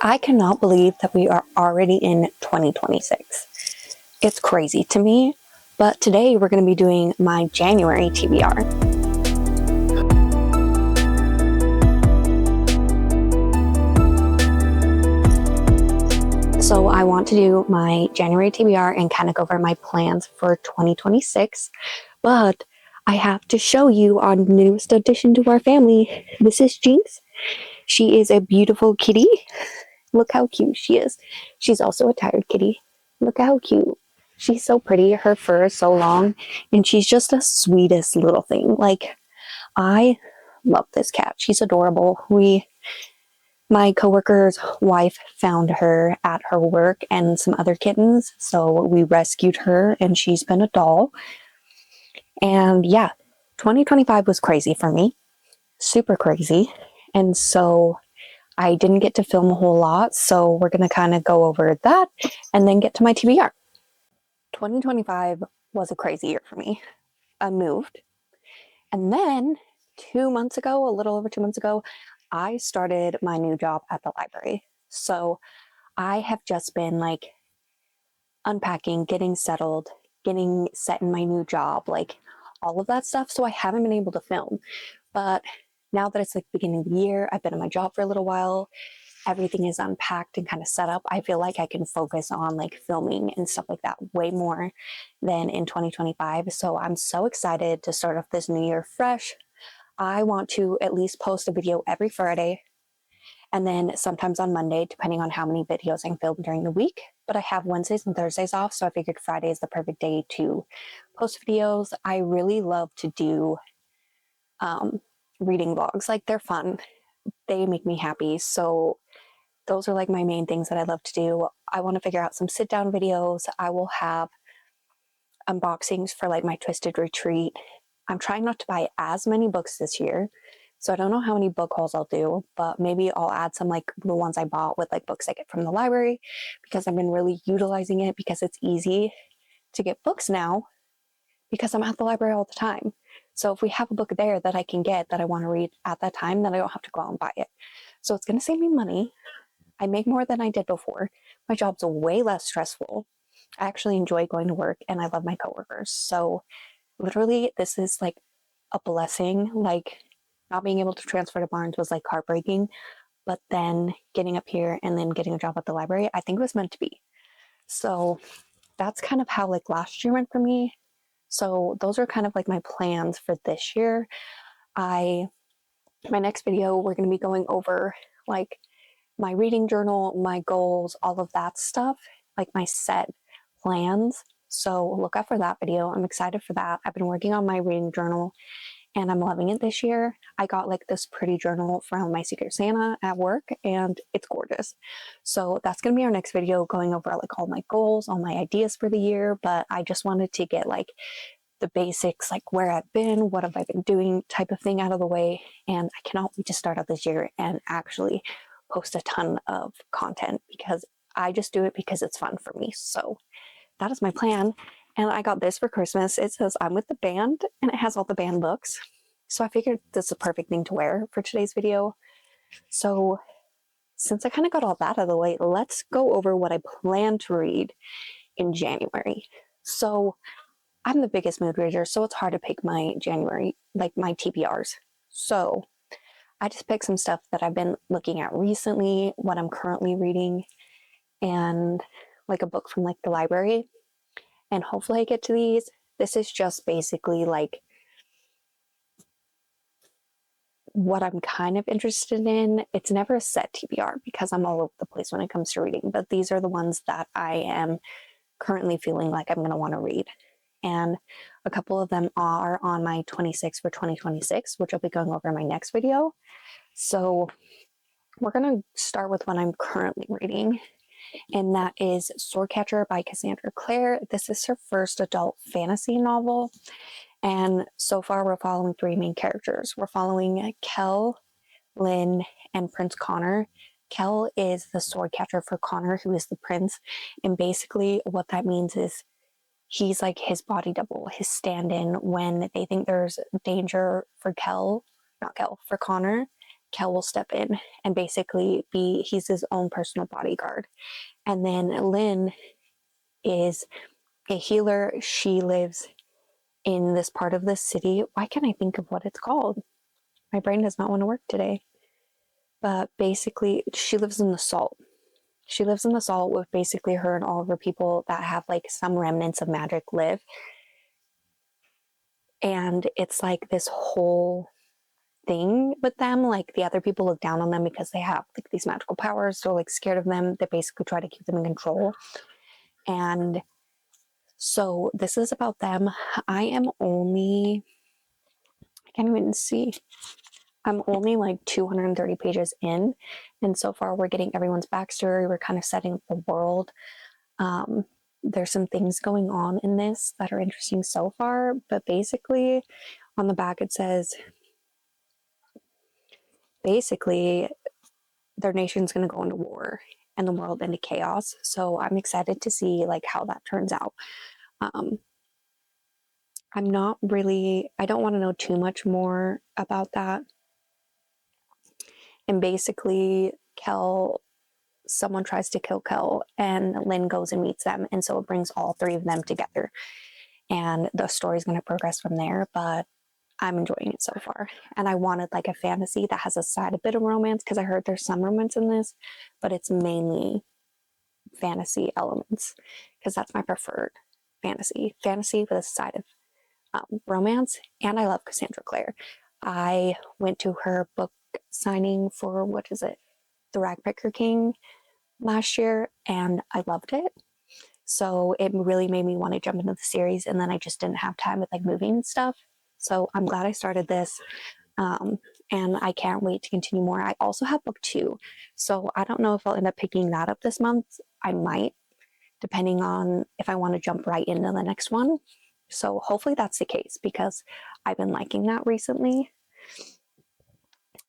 I cannot believe that we are already in 2026. It's crazy to me, but today we're going to be doing my January TBR. So I want to do my January TBR and kind of go over my plans for 2026, but I have to show you our newest addition to our family. This is Jinx. She is a beautiful kitty. Look how cute she is. She's also a tired kitty. Look how cute. She's so pretty. Her fur is so long, and she's just the sweetest little thing. Like, I love this cat. She's adorable. My coworker's wife found her at her work and some other kittens, so we rescued her, and she's been a doll. And yeah, 2025 was crazy for me. Super crazy. And so I didn't get to film a whole lot, so we're going to kind of go over that and then get to my TBR. 2025 was a crazy year for me. I moved. And then 2 months ago, a little over 2 months ago, I started my new job at the library. So I have just been like unpacking, getting settled, getting set in my new job, like all of that stuff. So I haven't been able to film. But now that it's like beginning of the year, I've been in my job for a little while, everything is unpacked and kind of set up, I feel like I can focus on like filming and stuff like that way more than in 2025. So I'm so excited to start off this new year fresh. I want to at least post a video every Friday and then sometimes on Monday, depending on how many videos I can film during the week. But I have Wednesdays and Thursdays off, so I figured Friday is the perfect day to post videos. I really love to do reading vlogs. Like, they're fun. They make me happy. So those are like my main things that I love to do. I want to figure out some sit down videos. I will have unboxings for like my Twisted Retreat. I'm trying not to buy as many books this year. So I don't know how many book hauls I'll do, but maybe I'll add some like the ones I bought with like books I get from the library, because I've been really utilizing it because it's easy to get books now because I'm at the library all the time. So if we have a book there that I can get that I want to read at that time, then I don't have to go out and buy it. So it's going to save me money. I make more than I did before. My job's way less stressful. I actually enjoy going to work and I love my coworkers. So literally, this is like a blessing. Like, not being able to transfer to Barnes was like heartbreaking, but then getting up here and then getting a job at the library, I think it was meant to be. So that's kind of how like last year went for me. So those are kind of like my plans for this year. My next video, we're going to be going over like my reading journal, my goals, all of that stuff, like my set plans. So look out for that video. I'm excited for that. I've been working on my reading journal and I'm loving it this year. I got like this pretty journal from my Secret Santa at work and it's gorgeous. So that's going to be our next video, going over like all my goals, all my ideas for the year. But I just wanted to get like the basics, like where I've been, what have I been doing type of thing out of the way. And I cannot wait to start out this year and actually post a ton of content, because I just do it because it's fun for me. So that is my plan. And I got this for Christmas. It says I'm with the band and it has all the band books. So I figured this is a perfect thing to wear for today's video. So since I kind of got all that out of the way, let's go over what I plan to read in January. So I'm the biggest mood reader, so it's hard to pick my January, like my TBRs. So I just picked some stuff that I've been looking at recently, what I'm currently reading, and like a book from like the library. And hopefully I get to these. This is just basically like what I'm kind of interested in. It's never a set TBR because I'm all over the place when it comes to reading, but these are the ones that I am currently feeling like I'm going to want to read. And a couple of them are on my 26 for 2026, which I'll be going over in my next video. So we're going to start with what I'm currently reading, and that is Swordcatcher by Cassandra Clare. This is her first adult fantasy novel, and so far we're following three main characters. We're following Kel, Lynn, and Prince Connor. Kel is the sword catcher for Connor, who is the prince, and basically what that means is he's like his body double, his stand-in when they think there's danger for for Connor, Kel will step in and basically he's his own personal bodyguard. And then Lynn is a healer. She lives in this part of the city. Why can't I think of what it's called? My brain does not want to work today. But basically, she lives in the salt. She lives in the salt with basically her and all of her people that have like some remnants of magic live. And it's like this whole thing with them. Like the other people look down on them because they have like these magical powers. They're like scared of them. They basically try to keep them in control. And so this is about them. I can't even see. I'm only like 230 pages in. And so far we're getting everyone's backstory. We're kind of setting the world. There's some things going on in this that are interesting so far. But basically on the back it says, basically their nation's going to go into war and the world into chaos. So I'm excited to see like how that turns out. I don't want to know too much more about that. And basically someone tries to kill Kel and Lynn goes and meets them. And so it brings all three of them together. And the story's going to progress from there, but I'm enjoying it so far. And I wanted like a fantasy that has a bit of romance because I heard there's some romance in this, but it's mainly fantasy elements because that's my preferred fantasy with a side of romance. And I love Cassandra Clare. I went to her book signing for The Ragpicker King last year, and I loved it. So it really made me want to jump into the series, and then I just didn't have time with like moving and stuff. So I'm glad I started this, and I can't wait to continue more. I also have book 2, so I don't know if I'll end up picking that up this month. I might, depending on if I want to jump right into the next one. So hopefully that's the case because I've been liking that recently.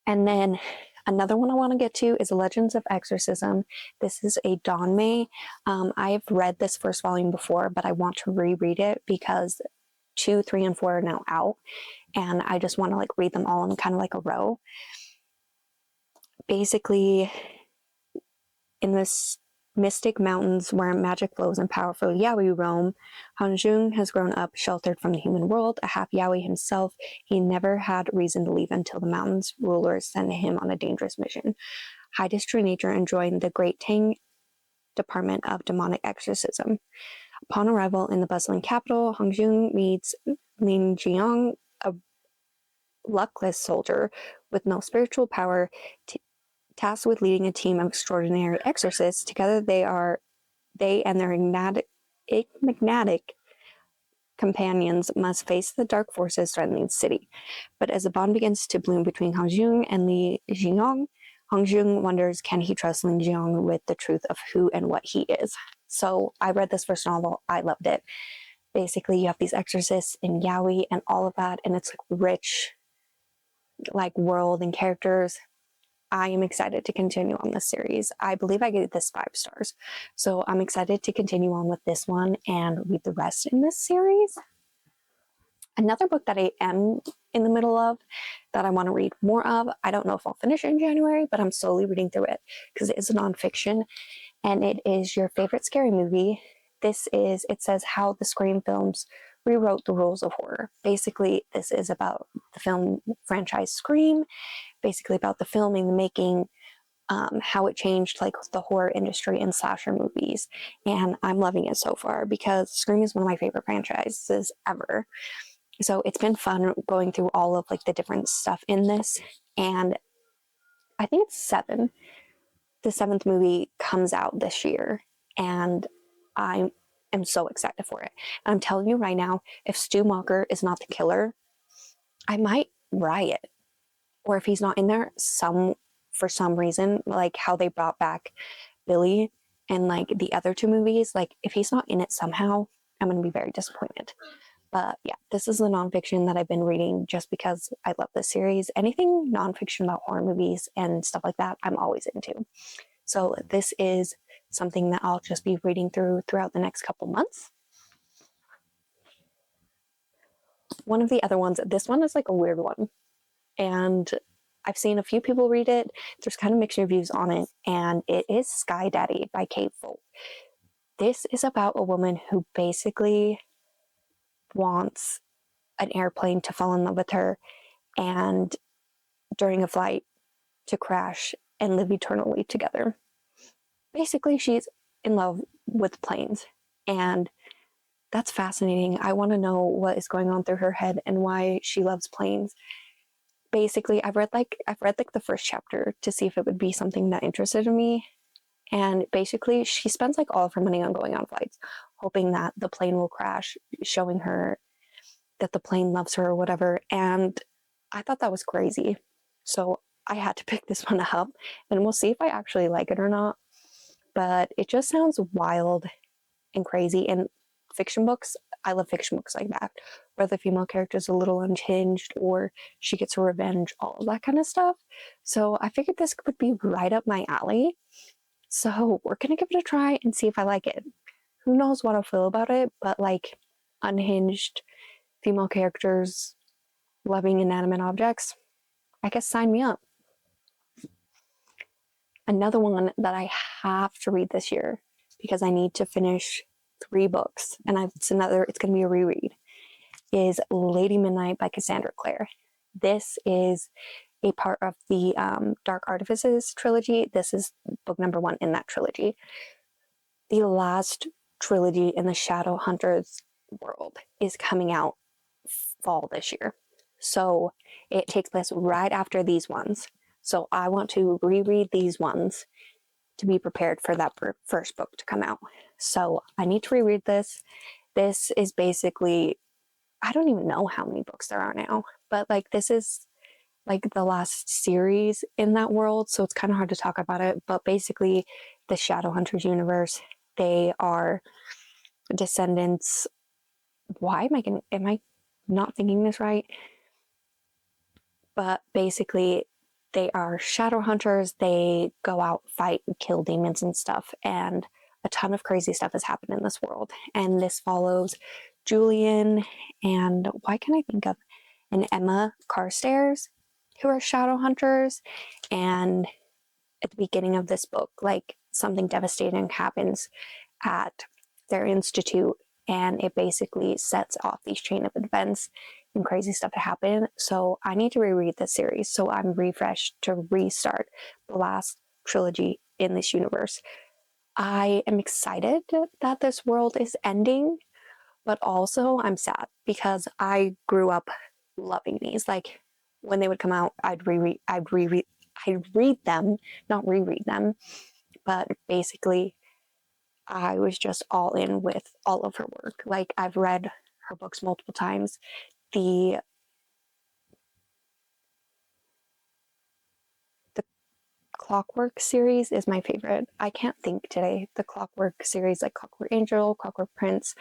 And then another one I want to get to is Legends of Exorcism. This is a Dawn May. I've read this first volume before, but I want to reread it because 2, 3, and 4 are now out. And I just want to like read them all in kind of like a row. Basically, in this mystic mountains where magic flows and powerful Yaoi roam, Hanjung has grown up sheltered from the human world. A half Yaoi himself, he never had reason to leave until the mountain's rulers sent him on a dangerous mission. Hide his true nature and join the Great Tang Department of Demonic Exorcism. Upon arrival in the bustling capital, Hanjung meets Lin Jiang, a luckless soldier with no spiritual power, tasked with leading a team of extraordinary exorcists. Together they and their enigmatic companions must face the dark forces threatening the city. But as the bond begins to bloom between Hanjung and Li Jiang, Hanjung wonders, can he trust Lin Jiang with the truth of who and what he is? So I read this first novel. I loved it. Basically, you have these exorcists in Yaoi and all of that, and it's like rich, like world and characters. I am excited to continue on this series. I believe I gave this 5 stars. So I'm excited to continue on with this one and read the rest in this series. Another book that I am in the middle of that I want to read more of, I don't know if I'll finish it in January, but I'm slowly reading through it because it is a nonfiction and it is Your Favorite Scary Movie. It says how the Scream films rewrote the rules of horror. Basically, this is about the film franchise Scream, basically about the filming, the making, how it changed like the horror industry and slasher movies. And I'm loving it so far because Scream is one of my favorite franchises ever. So it's been fun going through all of like the different stuff in this. And I think it's 7. The 7th movie comes out this year. And I am so excited for it. And I'm telling you right now, if Stu Macher is not the killer, I might riot. Or if he's not in there for some reason, like how they brought back Billy and like the other 2 movies, like if he's not in it somehow, I'm going to be very disappointed. But yeah, this is the nonfiction that I've been reading just because I love this series. Anything nonfiction about horror movies and stuff like that, I'm always into. So this is something that I'll just be reading throughout the next couple months. One of the other ones, this one is like a weird one. And I've seen a few people read it. There's kind of mixed reviews on it, and it is Sky Daddy by Kate Folk. This is about a woman who basically wants an airplane to fall in love with her and during a flight to crash and live eternally together. Basically, she's in love with planes, and that's fascinating. I want to know what is going on through her head and why she loves planes. Basically, I've read the first chapter to see if it would be something that interested me. And basically, she spends like all of her money on going on flights, hoping that the plane will crash, showing her that the plane loves her or whatever. And I thought that was crazy. So I had to pick this one up, and we'll see if I actually like it or not. But it just sounds wild and crazy. And fiction books, I love fiction books like that, where the female character is a little unhinged or she gets her revenge, all of that kind of stuff. So I figured this would be right up my alley. So we're gonna give it a try and see if I like it. Who knows what I'll feel about it, but like unhinged female characters loving inanimate objects, I guess sign me up. Another one that I have to read this year because I need to finish 3 books, and it's going to be a reread, is Lady Midnight by Cassandra Clare. This is a part of the Dark Artifices trilogy. This is book number 1 in that trilogy. The last trilogy in the Shadowhunters world is coming out fall this year. So it takes place right after these ones. So I want to reread these ones to be prepared for that first book to come out. So I need to reread this. This is basically, I don't even know how many books there are now, but like this is like the last series in that world. So it's kind of hard to talk about it. But basically, the Shadowhunters universe, they are descendants. Am I not thinking this right? But basically, they are shadow hunters. They go out, fight, and kill demons and stuff. And a ton of crazy stuff has happened in this world. And this follows Julian and why can I think of and Emma Carstairs, who are shadow hunters. And at the beginning of this book, like something devastating happens at their institute, and it basically sets off these chain of events and crazy stuff to happen. So I need to reread this series so I'm refreshed to restart the last trilogy in this universe. I am excited that this world is ending, but also I'm sad because I grew up loving these. Like when they would come out, I'd read them, not reread them, but basically I was just all in with all of her work. Like I've read her books multiple times. The Clockwork series is my favorite. I can't think today. The Clockwork series, like Clockwork Angel, Clockwork Prince,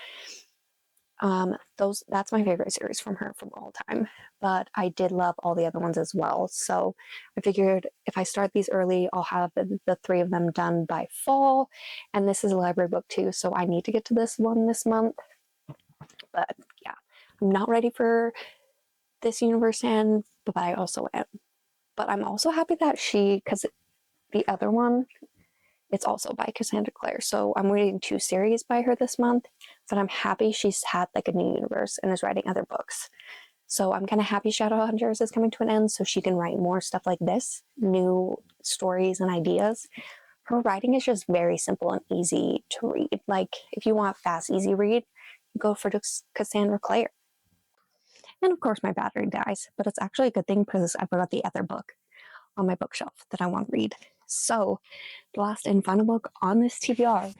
that's my favorite series from her from all time. But I did love all the other ones as well. So I figured if I start these early, I'll have the 3 of them done by fall. And this is a library book too, so I need to get to this one this month. But yeah, I'm not ready for this universe to end, but I also am. But I'm also happy that because the other one, it's also by Cassandra Clare. So I'm reading 2 series by her this month, but I'm happy she's had like a new universe and is writing other books. So I'm kind of happy Shadowhunters is coming to an end so she can write more stuff like this, new stories and ideas. Her writing is just very simple and easy to read. Like if you want fast, easy read, go for Cassandra Clare. And of course my battery dies, but it's actually a good thing because I forgot the other book on my bookshelf that I want to read. So the last and final book on this TBR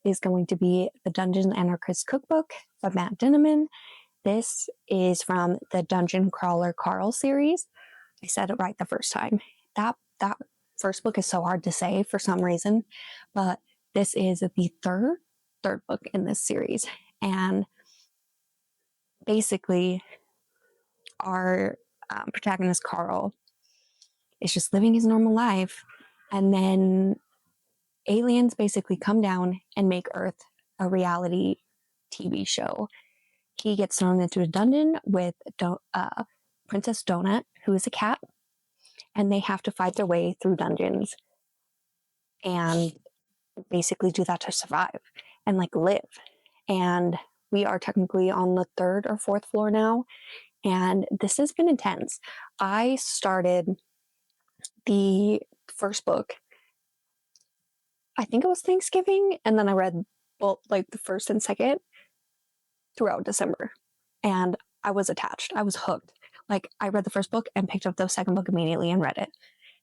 is going to be the Dungeon Anarchist Cookbook by Matt Dinniman. This is from the Dungeon Crawler Carl series. I said it right the first time. That first book is so hard to say for some reason, but this is the third book in this series. And basically, our protagonist Carl is just living his normal life, and then aliens basically come down and make Earth a reality TV show. He gets thrown into a dungeon with Princess Donut, who is a cat, and they have to fight their way through dungeons and basically do that to survive and like live. And we are technically on the 3rd or 4th floor now, and this has been intense. I started the first book, I think it was Thanksgiving, and then I read both like the first and second throughout December. And I was attached. I was hooked. Like, I read the first book and picked up the second book immediately and read it.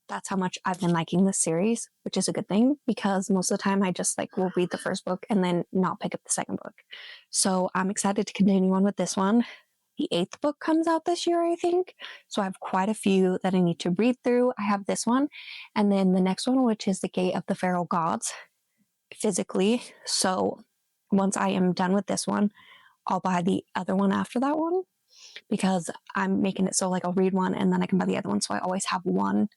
That's how much I've been liking this series, which is a good thing because most of the time I just like will read the first book and then not pick up the second book. So I'm excited to continue on with this one. The 8th book comes out this year, I think. So I have quite a few that I need to read through. I have this one, and then the next one, which is The Gate of the Feral Gods, physically. So once I am done with this one, I'll buy the other one after that one, because I'm making it so like I'll read one and then I can buy the other one. So I always have one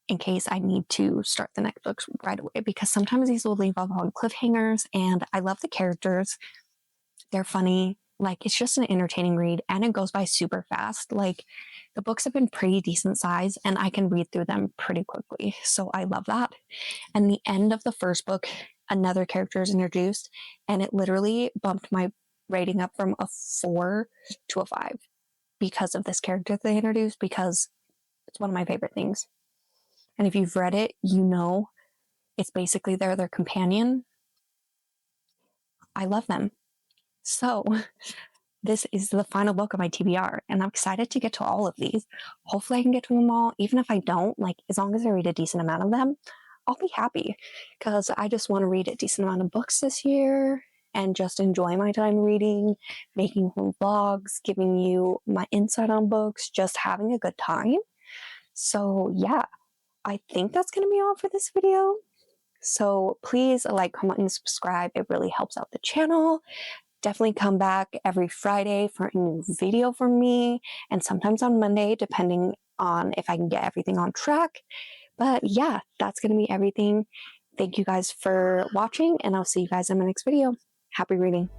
in case I need to start the next book right away, because sometimes these will leave off on cliffhangers, and I love the characters. They're funny. Like, it's just an entertaining read, and it goes by super fast. Like, the books have been pretty decent size and I can read through them pretty quickly. So I love that. And the end of the first book, another character is introduced, and it literally bumped my rating up from a 4 to a 5 because of this character they introduced, because it's one of my favorite things. And if you've read it, you know it's basically they're their companion. I love them. So this is the final book of my TBR, and I'm excited to get to all of these. Hopefully I can get to them all. Even if I don't, like, as long as I read a decent amount of them, I'll be happy, because I just want to read a decent amount of books this year and just enjoy my time reading, making home vlogs, giving you my insight on books, just having a good time. So yeah, I think that's going to be all for this video. So please like, comment, and subscribe. It really helps out the channel. Definitely come back every Friday for a new video from me, and sometimes on Monday, depending on if I can get everything on track. But yeah, that's going to be everything. Thank you guys for watching, and I'll see you guys in my next video. Happy reading.